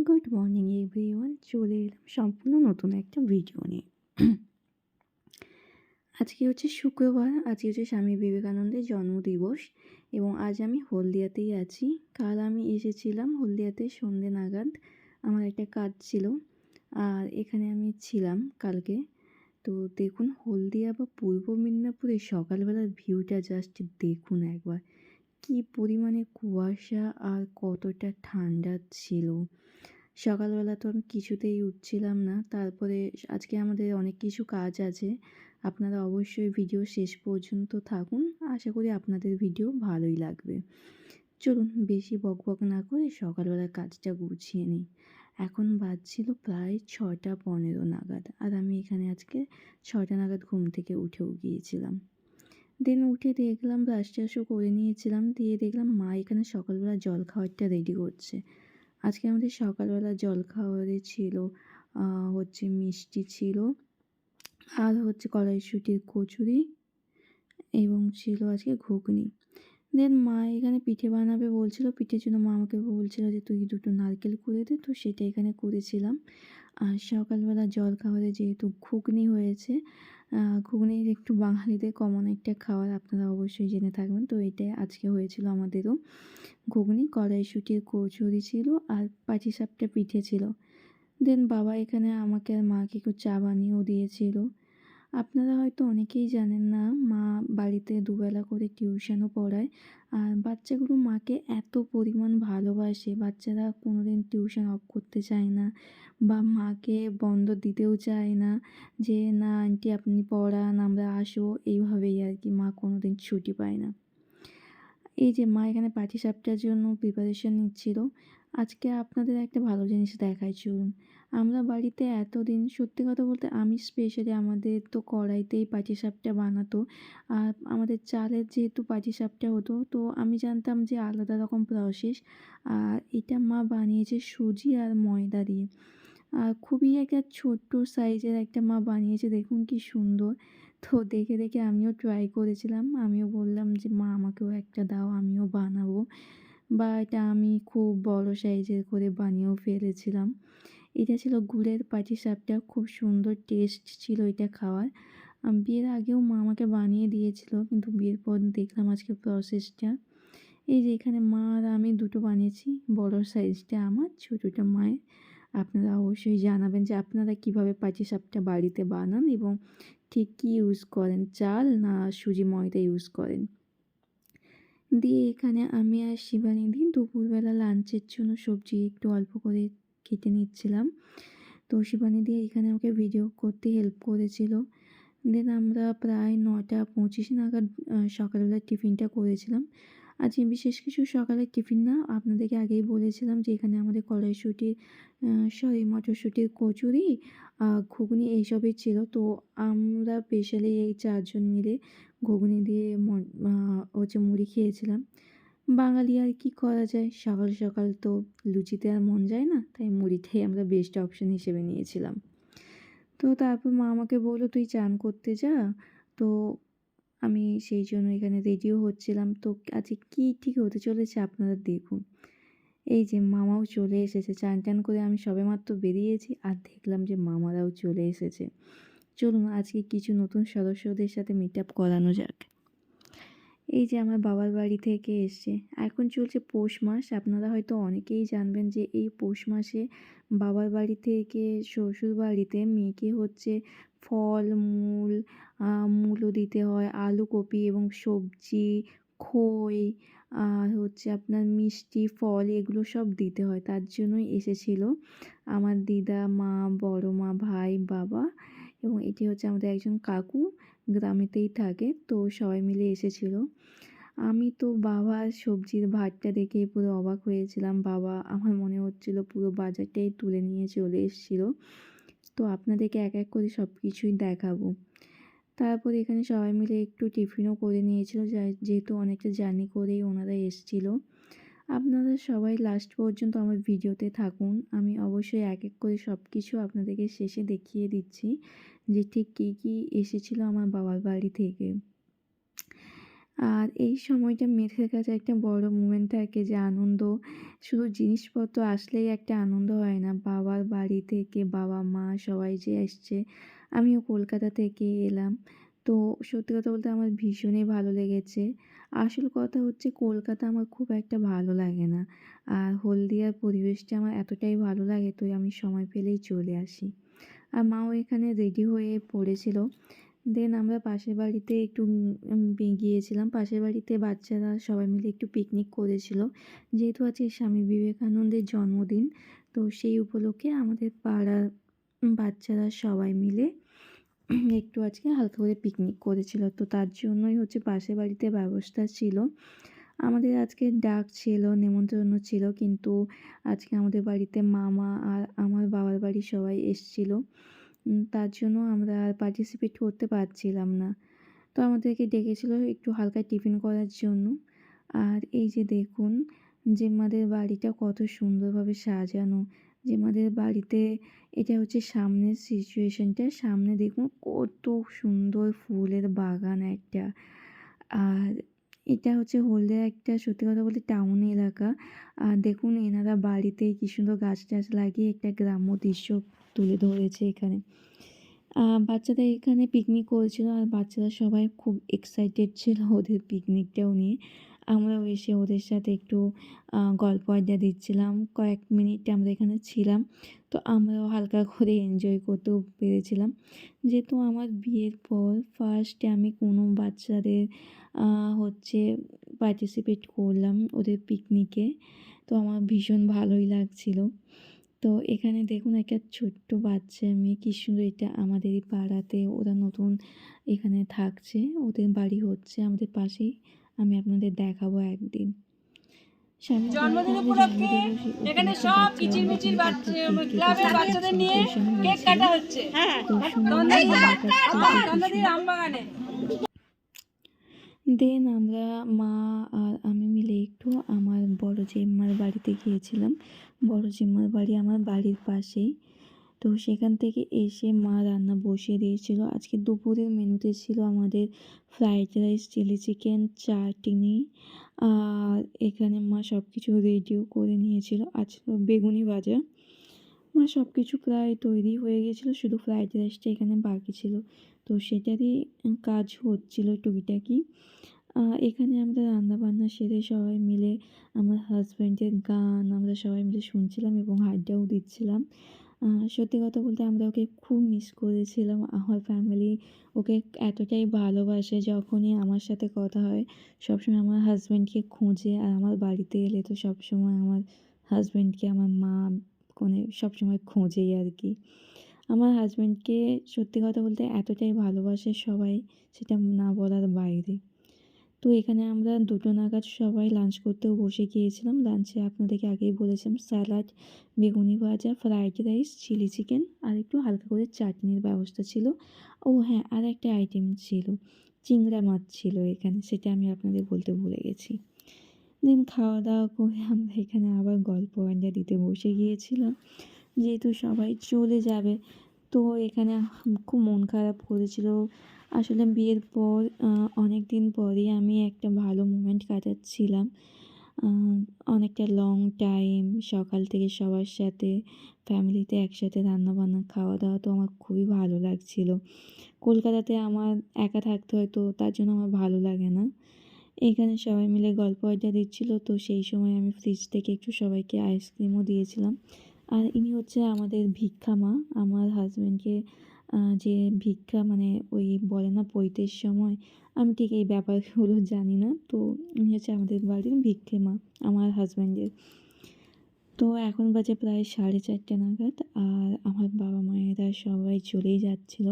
Good morning everyone, চলে এলাম সম্পূর্ণ নতুন একটা ভিডিও নিয়ে। আজকে হচ্ছে শুক্রবার, আজকে হচ্ছে স্বামী বিবেকানন্দের জন্মদিবস এবং আজ আমি হলদিয়াতেই আছি। কাল আমি এসেছিলাম হলদিয়াতে সন্ধে নাগাদ, আমার একটা কাজ ছিল আর এখানে আমি ছিলাম কালকে। তো দেখুন হলদিয়া বা পূর্ব মেদিনীপুরের সকালবেলার ভিউটা জাস্ট দেখুন একবার, কী পরিমাণে কুয়াশা আর কতটা ঠান্ডা ছিল। সকালবেলা তো আমি কিছুতেই উঠছিলাম না। তারপরে আজকে আমাদের অনেক কিছু কাজ আছে। আপনারা অবশ্যই ভিডিও শেষ পর্যন্ত থাকুন। আশা করি আপনাদের ভিডিও ভালোই লাগবে। চলুন বেশি বকবক না করে সকালবেলার কাজটা গুছিয়ে নিই। এখন বাজছিল প্রায় 6টা 15 নাগাদ। আর আমি এখানে আজকে 6টা নাগাদ ঘুম থেকে উঠেও গিয়েছিলাম। দেন উঠে দেখলাম ব্রাশ ট্রাশও করে নিয়েছিলাম। দিয়ে দেখলাম মা এখানে সকালবেলা জলখাবারটা রেডি করছে। আজকে আমাদের সকালবেলা জলখাবারে ছিল হচ্ছে মিষ্টি ছিল, আর হচ্ছে কড়াইশুঁটির কচুরি এবং ছিল আজকে ঘুগনি। দেন মা এখানে পিঠে বানাবে বলছিল, পিঠের জন্য মা আমাকে বলছিল যে তুই দুটো নারকেল কুড়ে দে, তো সেটা এখানে করেছিলাম। আর সকালবেলা জলখাবারে যেহেতু ঘুগনি হয়েছে, ঘুগনির একটু বাঙালিদের কমন একটা খাবার, আপনারা অবশ্যই জেনে থাকবেন। তো এটাই আজকে হয়েছিল আমাদেরও, ঘুগনি, কড়াইশুঁটির কচুরি ছিল আর পাটিসাপটা পিঠে ছিল। দেন বাবা এখানে আমাকে আর মাকে একটু চা বানিয়েও দিয়েছিল। আপনারা হয়তো অনেকেই জানেন না, মা বাড়িতে দুবেলা করে টিউশনও পড়ায়। আর বাচ্চাগুলো মাকে এত পরিমাণ ভালোবাসে, বাচ্চারা কোনোদিন টিউশন অফ করতে চায় না বা মাকে বন্ধ দিতেও চায় না, যে না আন্টি আপনি পড়ান আমরা আসবো, এইভাবেই আর কি, মা কোনোদিন ছুটি পায় না। এই যে মা এখানে পাটিসাপটার জন্য প্রিপারেশন নিচ্ছিল। আজকে আপনাদের একটা ভালো জিনিস দেখাই চলুন। আমরা বাড়িতে এতদিন, সত্যি কথা বলতে আমি স্পেশালি, আমাদের তো কড়াইতেই পাটিসাপটা বানাতো। আর আমাদের চালের যেহেতু পাটিসাপটা হতো, তো আমি জানতাম যে আলাদা রকম প্রসেস। আর এটা মা বানিয়েছে সুজি আর ময়দা দিয়ে। আর খুবই একটা ছোট্ট সাইজের একটা মা বানিয়েছে, দেখুন কি সুন্দর। তো দেখে দেখে আমিও ট্রাই করেছিলাম। আমিও বললাম যে মা আমাকেও একটা দাও, আমিও বানাবো। বা এটা আমি খুব বড় সাইজের করে বানিয়েও ফেলেছিলাম। এটা ছিল গুড়ের পাটিসাপটা, খুব সুন্দর টেস্ট ছিল এটা খাওয়ার। বিয়ের আগেও মা আমাকে বানিয়ে দিয়েছিল, কিন্তু বিয়ের পর দেখলাম আজকে প্রসেসটা। এই যে এখানে মা আর আমি দুটো বানিয়েছি, বড় সাইজটা আমার, ছোটোটা মায়ের। আপনারা অবশ্যই জানাবেন যে আপনারা কীভাবে পাটিসাপটা বাড়িতে বানান এবং ঠিক কী ইউজ করেন, চাল না সুজি ময়দা ইউজ করেন। দিয়ে এখানে আমি আর শিবানিদি দুপুরবেলা লাঞ্চের জন্য সবজি একটু অল্প করে কেটে নিচ্ছিলাম। তো শিবানিদি এখানে আমাকে ভিডিও করতে হেল্প করেছিল। দেন আমরা প্রায় 9টা 25 নাগাদ সকালবেলার টিফিনটা করেছিলাম। আজকে বিশেষ কিছু সকালের টিফিন না, আপনাদেরকে আগেই বলেছিলাম যে এখানে আমাদের কড়াইশুঁটি, মটরশুঁটির কচুরি, ঘুগনি এইসবই ছিল। তো আমরা স্পেশালি এই 4জন মিলে ঘুগনি দিয়ে হচ্ছে মুড়ি খেয়েছিলাম। বাঙালি আর কি করা যায়, সকাল সকাল তো লুচিতে আর মন যায় না, তাই মুড়িটাই আমরা বেস্ট অপশন হিসেবে নিয়েছিলাম। তো তারপর মা আমাকে বললো তুই চান করতে যা। তো আমি সেই জন্য এখানে রেডিও হচ্ছিলাম। তো আজকে কী ঠিক হতে চলেছে আপনারা দেখুন। এই যে মামাও চলে এসেছে, চান টান করে আমি সবেমাত্র বেরিয়েছি আর দেখলাম যে মামারাও চলে এসেছে। চলুন আজকে কিছু নতুন সদস্যদের সাথে মিট আপ করানো যাক। এই যে আমার বাবার বাড়ি থেকে এসছে, এখন চলছে পৌষ মাস। আপনারা হয়তো অনেকেই জানবেন যে এই পৌষ মাসে বাবার বাড়ি থেকে শ্বশুর বাড়িতে মেয়েকে হচ্ছে ফল মূল, মূলও দিতে হয়, আলু কপি এবং সবজি, খই, আর হচ্ছে আপনার মিষ্টি ফল, এগুলো সব দিতে হয়। তার জন্যই এসেছিল আমার দিদা, মা, বড় মা, ভাই, বাবা এবং এটি হচ্ছে আমাদের একজন কাকু, গ্রামেতেই থাকে। তো সবাই মিলে এসেছিল। আমি তো বাবার সবজির ভাতটা দেখে পুরো অবাক হয়েছিলাম। বাবা, আমার মনে হচ্ছিল পুরো বাজারটাই তুলে নিয়ে চলে এসেছিল। তো আপনাদেরকে এক এক করে সব কিছুই দেখাবো। তারপর এখানে সবাই মিলে একটু টিফিনও করে নিয়েছিল, যেহেতু অনেকটা জার্নি করেই ওনারা এসেছিল। আপনারা সবাই লাস্ট পর্যন্ত আমার ভিডিওতে থাকুন, আমি অবশ্যই এক এক করে সব কিছু আপনাদেরকে শেষে দেখিয়ে দিচ্ছি যে ঠিক কী কী এসেছিলো আমার বাবার বাড়ি থেকে। আর এই সময়টা মেয়েদের কাছে একটা বড় মোমেন্ট থাকে যে আনন্দ, শুধু জিনিসপত্র আসলেই একটা আনন্দ হয় না। বাবার বাড়ি থেকে বাবা, মা সবাই যে এসছে। আমিও কলকাতা থেকে এলাম। তো সত্যি কথা বলতে আমার ভীষণই ভালো লেগেছে। আসল কথা হচ্ছে কলকাতা আমার খুব একটা ভালো লাগে না। আর হলদিয়ার পরিবেশটা আমার এতটাই ভালো লাগে তো আমি সময় পেলেই চলে আসি। আর মাও এখানে রেডি হয়ে পড়েছিল। দেন আমরা পাশের বাড়িতে একটু গিয়েছিলাম। পাশের বাড়িতে বাচ্চারা সবাই মিলে একটু পিকনিক করেছিল। যেহেতু আজকে স্বামী বিবেকানন্দের জন্মদিন, তো সেই উপলক্ষে আমাদের পাড়ার বাচ্চারা সবাই মিলে একটু আজকে হালকা করে পিকনিক করেছিল। তো তার জন্যই হচ্ছে পাশের বাড়িতে ব্যবস্থা ছিল। আমাদের আজকে ডাক ছিল, নেমন্তন্ন ছিল, কিন্তু আজকে আমাদের বাড়িতে মামা আর আমার বাবার বাড়ির সবাই এসেছিল। তার জন্য আমরা আর পার্টিসিপেট করতে পারছিলাম না। তো আমাদেরকে ডেকেছিল একটু হালকা টিফিন করার জন্য। আর এই যে দেখুন জেম্মাদের বাড়িটা কত সুন্দরভাবে সাজানো। জেম্মাদের বাড়িতে এটা হচ্ছে সামনের সিচুয়েশনটা। সামনে দেখুন কত সুন্দর ফুলের বাগান একটা। আর এটা হচ্ছে হলদিয়ার একটা সত্যি কথা বলতে টাউন এলাকা। আর দেখুন এনারা বাড়িতেই কি সুন্দর গাছ টাছ লাগিয়ে একটা গ্রাম্য দৃশ্য তুলে ধরেছে এখানে। বাচ্চারা এখানে পিকনিক করেছিল আর বাচ্চারা সবাই খুব এক্সাইটেড ছিল ওদের পিকনিকটাও নিয়ে। আমরাও এসে ওদের সাথে একটু গল্প আড্ডা দিচ্ছিলাম। কয়েক মিনিট আমরা এখানে ছিলাম। তো আমরাও হালকা করে এনজয় করতেও পেরেছিলাম। যেহেতু আমার বিয়ের পর ফার্স্টে আমি কোনো বাচ্চাদের হচ্ছে পার্টিসিপেট করলাম ওদের পিকনিকে। তো আমার ভীষণ ভালোই লাগছিল। তো এখানে দেখুন একটা ছোট্ট বাচ্চা মেয়ে কি সুন্দর, এটা আমাদেরই পাড়াতে ওরা নতুন এখানে থাকছে, ওদের বাড়ি হচ্ছে আমাদের পাশেই। আমি আপনাদের দেখাবো একদিন। স্বামী জন্মদিন বিবেকানন্দের উপলক্ষে জন্মদিবস এখানে উপলক্ষে সব বাচ্চারা কিচির অনেক মিচির হালকা কেক ক্লাবের কেটেছিল, বাচ্চাদের নিয়ে সেলিব্রেশন কেক হয়েছিল। কাটা হচ্ছে তো শুনলাম মায়ের কাছ থেকে কিছু। চন্দ্রদির আমবাগানে। দেন আমরা মা আর আমি মিলে একটু আমার বড় জেম্মার বাড়িতে গিয়েছিলাম। বড় জেম্মার বাড়ি আমার বাড়ির পাশেই। তো সেখান থেকে এসে মা রান্না বসিয়ে দিয়েছিল। আজকে দুপুরের মেনুতে ছিল আমাদের ফ্রাইড রাইস, চিলি চিকেন, চাটনি। আর এখানে মা সব কিছু রেডিও করে নিয়েছিল। আর ছিল বেগুনি ভাজা। মা সব কিছু প্রায় তৈরি হয়ে গিয়েছিল, শুধু ফ্রাইড রাইসটা এখানে বাকি ছিল। তো সেটারই কাজ হচ্ছিল টুকিটাকি। এখানে আমরা রান্নাবান্না সেরে সবাই মিলে আমার হাজব্যান্ডের গান আমরা সবাই মিলে শুনছিলাম এবং আড্ডাও দিচ্ছিলাম। সত্যি কথা বলতে আমরা ওকে খুব মিস করেছিলাম। আমার ফ্যামিলি ওকে এতটাই ভালোবাসে, যখনই আমার সাথে কথা হয় সবসময় আমার হাজব্যান্ডকে খোঁজে। আর আমার বাড়িতে এলে তো সবসময় আমার হাজব্যান্ডকে আমার মা মানে সবসময় খোঁজেই আর কি। আমার হাজব্যান্ডকে সত্যি কথা বলতে এতটাই ভালোবাসে সবাই, সেটা না বলার বাইরে। তো এখানে আমরা 2টো নাগাদ সবাই লাঞ্চ করতেও বসে গিয়েছিলাম। লাঞ্চে আপনাদেরকে আগেই বলেছিলাম স্যালাড, বেগুনি ভাজা, ফ্রাইড রাইস, চিলি চিকেন আর একটু হালকা করে চাটনির ব্যবস্থা ছিল। ও হ্যাঁ, আর একটা আইটেম ছিল, চিংড়া মাছ ছিল এখানে, সেটা আমি আপনাদের বলতে ভুলে গেছি। দেন খাওয়া-দাওয়া করে আমরা এখানে আবার গল্প আড্ডা দিতে বসে গিয়েছিলাম। যেহেতু সবাই চলে যাবে, তো এখানে খুব মন খারাপ করেছিল। আসলে বিয়ের পর অনেক দিন পরেই আমি একটা ভালো মোমেন্ট কাটাচ্ছিলাম। আ অনেকটা লং টাইম সকাল থেকে সবার সাথে ফ্যামিলিতে একসাথে রান্নাবান্না, খাওয়া-দাওয়া তো আমার খুবই ভালো লাগছিল। কলকাতাতে আমার একা থাকতে হয়, তো তার জন্য আমার ভালো লাগে না। এখানে সবাই মিলে গল্প আড্ডা দিচ্ছিল, তো সেই সময় আমি ফ্রিজ থেকে একটু সবাইকে আইসক্রিমও দিয়েছিলাম। আর ইনি হচ্ছে আমাদের ভিক্ষা মা। আমার হাজব্যান্ডকে যে ভিক্ষা মানে ওই বলে না পৈতের সময়, আমি ঠিক এই ব্যাপারগুলো জানি না। তো উনি হচ্ছে আমাদের বাড়ির ভিক্ষে মা আমার হাজব্যান্ডের। তো এখন বাজে প্রায় 4:30 নাগাদ আর আমার বাবা-মায়েরা সবাই চলেই যাচ্ছিল।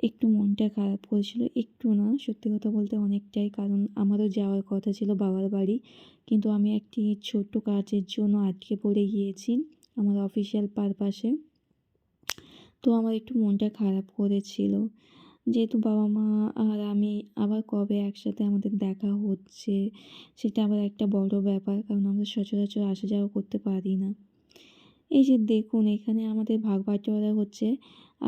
একটু মনটা খারাপ করেছিল, একটু না সত্যি কথা বলতে অনেকটাই। কারণ আমারও যাওয়ার কথা ছিল বাবার বাড়ি। কিন্তু আমি একটি ছোট্ট কাজের জন্য আটকে পড়ে গিয়েছি আমার অফিসিয়াল পারপাসে। তো আমার একটু মনটা খারাপ করেছিল। যেহেতু বাবা-মা আর আমি আবার কবে একসাথে আমাদের দেখা হচ্ছে, সেটা আবার একটা বড় ব্যাপার। কারণ আমরা সচরাচর আসা যাওয়া করতে পারি না। এই যে দেখুন এখানে আমাদের ভাগ বাটোয়ারা হচ্ছে।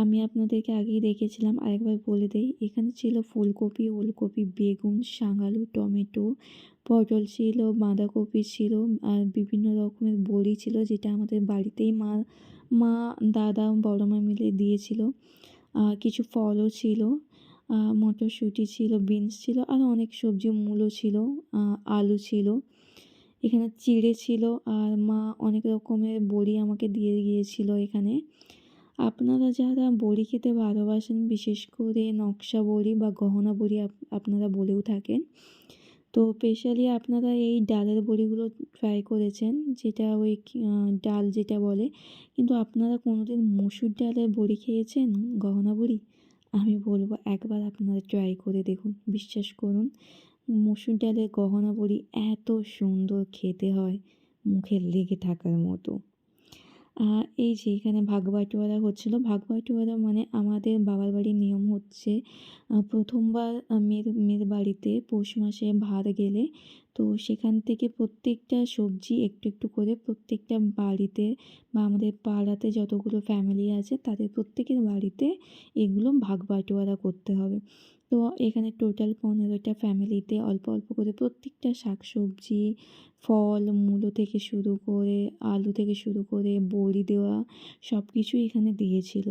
আমি আপনাদেরকে আগেই দেখেছিলাম, আরেকবার বলে দেই। এখানে ছিল ফুলকপি, ওলকপি, বেগুন, শাঙালু, টমেটো, পটল ছিল, বাঁধাকপি ছিল, আর বিভিন্ন রকমের বড়ি ছিল যেটা আমাদের বাড়িতেই মা, দাদা, বড় মা মিলে দিয়েছিল। কিছু ফলও ছিল, মটরশুঁটি ছিল, বিনস ছিল, আরও অনেক সবজি, মূলো ছিল, আলু ছিল। এখানে চিড়ে ছিল, আর মা অনেক রকমের বড়ি আমাকে দিয়ে গিয়েছিল এখানে। আপনারা যারা বড়ি খেতে ভালোবাসেন, বিশেষ করে নকশা বড়ি বা গহনা বড়ি আপনারা বলেও থাকেন, তো স্পেশালি আপনারা এই ডালের বড়িগুলো ট্রাই করেছেন, যেটা ওই ডাল যেটা বলে, কিন্তু আপনারা কোনোদিন মসুর ডালের বড়ি খেয়েছেন, গহনা বড়ি? আমি বলবো একবার আপনারা ট্রাই করে দেখুন, বিশ্বাস করুন। মসুর ডালের গহনা বড়ি এত সুন্দর খেতে হয়, মুখে লেগে থাকার মতো। এই যে এখানে ভাগ বাটোয়ারা হচ্ছিল। ভাগ বাটোয়ারা মানে আমাদের বাবার বাড়ির নিয়ম হচ্ছে, ১ম বার মেয়ের বাড়িতে পৌষ মাসে ভার গেলে, তো সেখান থেকে প্রত্যেকটা সবজি একটু, একটু করে প্রত্যেকটা বাড়িতে বা আমাদের পাড়াতে যতগুলো ফ্যামিলি আছে তাদের প্রত্যেকের বাড়িতে এগুলো ভাগ বাটোয়ারা করতে হবে। তো এখানে টোটাল ১৫টা ফ্যামিলিতে অল্প, অল্প করে প্রত্যেকটা শাকসবজি, ফল, মূলো থেকে শুরু করে, আলু থেকে শুরু করে, বড়ি দেওয়া সব কিছুই এখানে দিয়েছিল।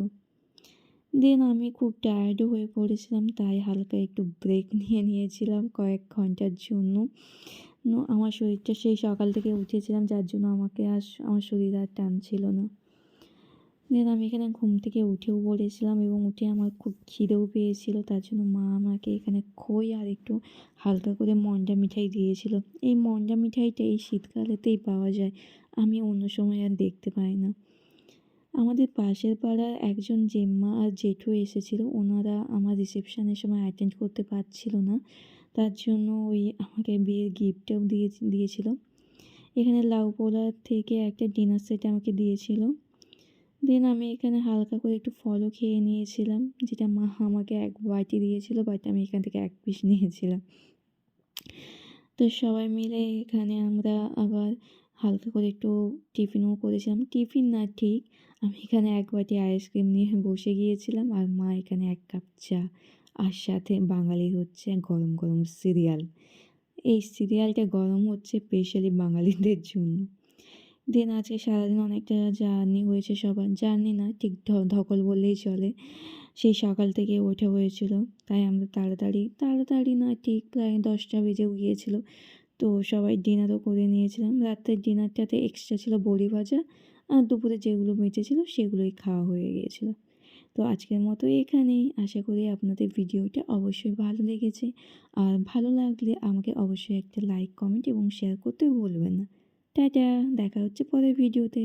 দেন আমি খুব টায়ার্ডও হয়ে পড়েছিলাম, তাই হালকা একটু ব্রেক নিয়েছিলাম কয়েক ঘন্টার জন্য। আমার শরীরটা, সেই সকাল থেকে উঠেছিলাম যার জন্য আমাকে আমার শরীর আর টানছিল না। দেন আমি এখানে ঘুম থেকে উঠেও পড়েছিলাম এবং উঠে আমার খুব খিদেও পেয়েছিল, তার জন্য মা আমাকে এখানে খই আর একটু হালকা করে মন্ডা মিঠাই দিয়েছিল। এই মন্ডা মিঠাইটা এই শীতকালেতেই পাওয়া যায়, আমি অন্য সময় আর দেখতে পাই না। আমাদের পাশের পাড়ার একজন জেম্মা আর জেঠু এসেছিল, ওনারা আমার রিসেপশনের সময় অ্যাটেন্ড করতে পারছিল না, তার জন্য ওই আমাকে বিয়ের গিফটও দিয়েছিল। এখানে লাউ পোড়া থেকে একটা ডিনার সেট আমাকে দিয়েছিল। দেন আমি এখানে হালকা করে একটু ফলও খেয়ে নিয়েছিলাম, যেটা মা আমাকে এক বাটি দিয়েছিল, বাট আমি এখান থেকে এক পিস নিয়েছিলাম। তো সবাই মিলে এখানে আমরা আবার হালকা করে একটু টিফিনও করেছিলাম। টিফিন না ঠিক, আমি এখানে এক বাটি আইসক্রিম নিয়ে বসে গিয়েছিলাম, আর মা এখানে ১ কাপ চা, আর সাথে বাঙালির হচ্ছে গরম, গরম সিরিয়াল। এই সিরিয়ালটা গরম হচ্ছে স্পেশালি বাঙালিদের জন্য। দেন আজকে সারাদিন অনেকটা জার্নি হয়েছে সবার। জার্নি না, ঠিক ধকল বললেই চলে। সেই সকাল থেকে ওঠা হয়েছিল। তাই আমরা তাড়াতাড়ি না, ঠিক প্রায় ১০টা বেজেও গিয়েছিল। তো সবাই ডিনারও করে নিয়েছিলাম। রাতের ডিনারটাতে এক্সট্রা ছিল বড়ি ভাজা, আর দুপুরে যেগুলো বেঁচেছিল সেগুলোই খাওয়া হয়ে গিয়েছিল। তো আজকের মতো এখানেই। আশা করি আপনাদের ভিডিওটা অবশ্যই ভালো লেগেছে। আর ভালো লাগলে আমাকে অবশ্যই একটা লাইক, কমেন্ট এবং শেয়ার করতে ভুলবেন না। টাটা! দেখা হচ্ছে পরের ভিডিওতে।